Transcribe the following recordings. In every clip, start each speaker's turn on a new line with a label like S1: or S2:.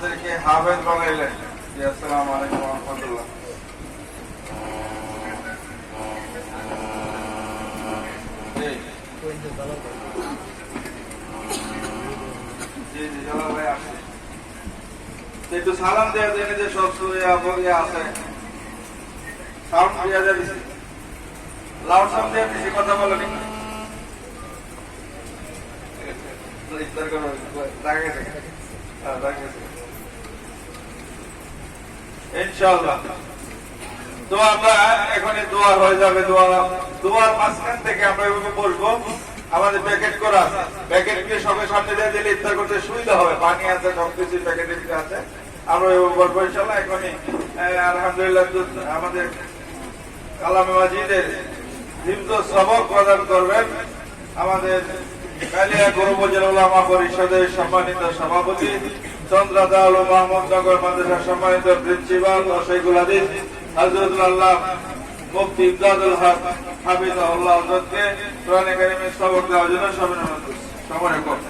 S1: আমাদেরকে হাফেজ বানাইলেন। আসসালামু আলাইকুম ওয়া রাহমাতুল্লাহ। একটু সালাম দেওয়া যায় যে সব আছে সাউন্ড দেওয়া যায় বেশি, লাউড সাউন্ড দেওয়া বেশি, কথা বলে নি ইনশাআল্লাহ। তো আমরা এখনই দোয়া হয়ে যাবে, দোয়ার মাঝখান থেকে আমরা এভাবে বসবো। আমাদের প্যাকেট করা আছে, প্যাকেট দিয়ে সবাই সামনে দিয়ে দিলে ইফতার করতে সুবিধা হবে। পানি আছে, সবকিছু প্যাকেটের ভিতরে আছে। আমরা এভাবে বসবো ইনশাআল্লাহ। এখনই আলহামদুলিল্লাহ আমাদের কালামে মাজিদের হিফজ সবক প্রদান করবেন আমাদের কালিয়াকৈর উপজেলা উলামা পরিষদের সম্মানিত সভাপতি, চন্দ্রদা ও মাহমুদনগর মাদ্রাসার সম্মানিত প্রিন্সিপাল ও শাইখুল হাদিস হযরতুল আল্লাহ মুফতি ইমদাদুল হক হাফিজাহুল্লাহ হযরতকে কোরআন কারীমের সবক দেওয়ার জন্য সময় করুন।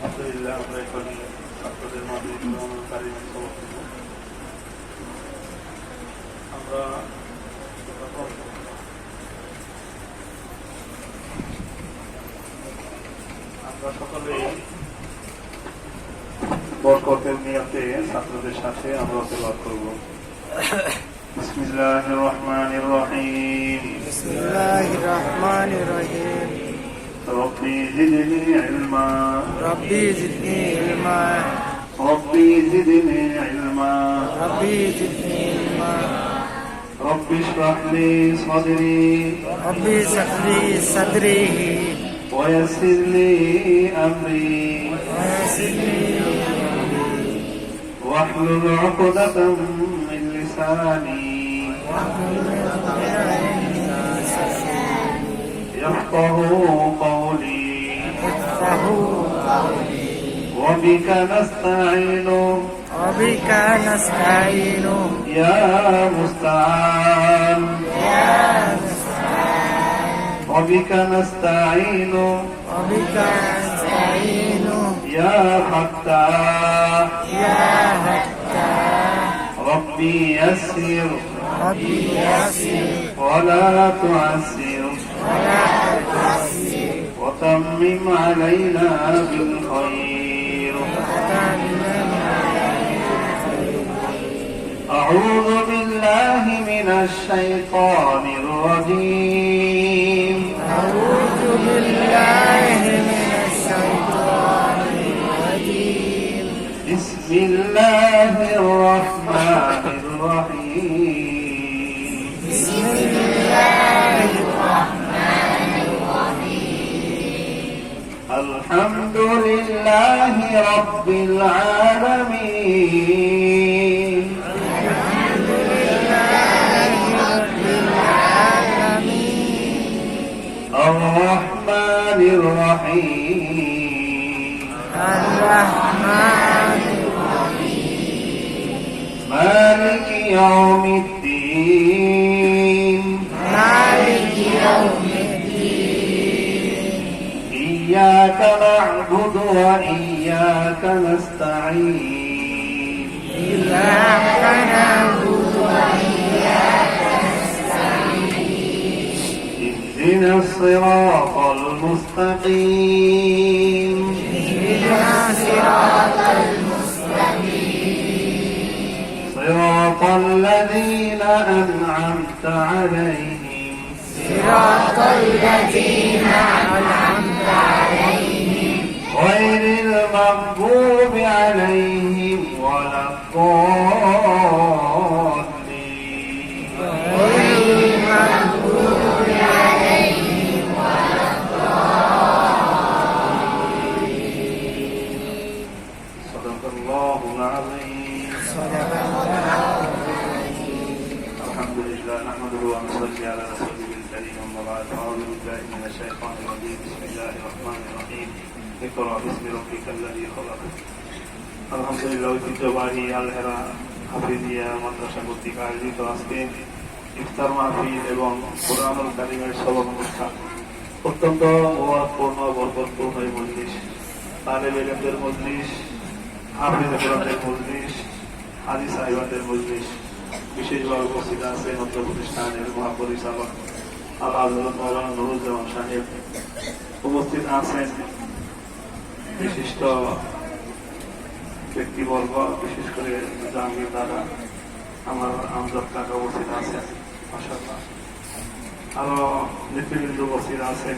S1: আলহামদুলিল্লাহ, আমরা এখনই ছাত্রদের মাঝে আমরা সকলে বরকতের নিয়তে ছাত্রদের সাথে আমরা তেলাওয়াত করব। বিসমিল্লাহির রহমানির রহিম।
S2: বিসমিল্লাহির রহমানির রহিম।
S1: রব্বি জিদনি ইলমা।
S2: রব্বি জিদনি ইলমা।
S1: রব্বি জিদনি ইলমা।
S2: রব্বি জিদনি ইলমা।
S1: রব্বি ইশরাহ লি সাদরি।
S2: রব্বি ইশরাহ লি সাদরি।
S1: ويسر لي أمري
S2: ويسر لي
S1: واحلل عقدة من لساني يفقه قولي وبك نستعين
S2: وبك نستعين
S1: يا مستعان وبك نستعين
S2: وبك نستعين
S1: يا فتاح ربي يسر
S2: ربي يسر
S1: ولا تعسر وتمم علينا بالخير. أعوذ بالله من الشيطان الرجيم.
S2: أعوذ بالله من الشيطان الرجيم.
S1: بسم الله الرحمن الرحيم.
S2: بسم الله الرحمن الرحيم.
S1: الحمد لله رب العالمين.
S2: الحمد لله رب العالمين.
S1: الرحمن الرحيم.
S2: الرحمن الرحيم.
S1: مالك يوم الدين.
S2: مالك يوم الدين.
S1: إياك نعبد وإياك نستعين.
S2: إياك نعبد وإياك نستعين.
S1: اهدنا الصراط المستقيم.
S2: اهدنا الصراط المستقيم.
S1: صراط الذين أنعمت عليهم.
S2: صراط الذين أنعمت عليهم.
S1: غير المغضوب عليهم ولا الضالين.
S2: غير المغضوب عليهم ولا الضالين.
S1: صدق الله العظيم.
S2: صدق الله العظيم.
S1: الحمد لله نحمده ونصلي على رسوله الكريم. أما بعد، أعوذ بالله من الشيطان الرجيم. بسم الله الرحمن الرحيم.
S3: اقرأ باسم ربك الذي خلق আলহামদুলিল্লাহ ঐতিহ্যবাহী আলহেরা হাফিজিয়া মাদ্রাসা কর্তৃক আয়োজিত আজকে ইফতার মাহফিল এবং কোরআনুল কারীমের সবক অনুষ্ঠান অত্যন্ত মুবারকপূর্ণ বরকতপূর্ণ এই মজলিস, তালেব ইলমদের মজলিস, হাফিজ কোরআনের মজলিস, হাজী সাহেবাদের মজলিস। বিশেষভাবে উপস্থিত আছেন অত্র প্রতিষ্ঠানের মহাপরিচালক আল্লাহ হযরত মাওলানা নুরুজ্জামান সাহেব, উপস্থিত আছেন বিশিষ্ট ব্যক্তিবর্গ, বিশেষ করে জাহাঙ্গীর দাদা, আমার আমজাদ কাকা উপস্থিত আছেন, মাশাআল্লাহ। আরো নেতৃবৃন্দ উপস্থিত আছেন।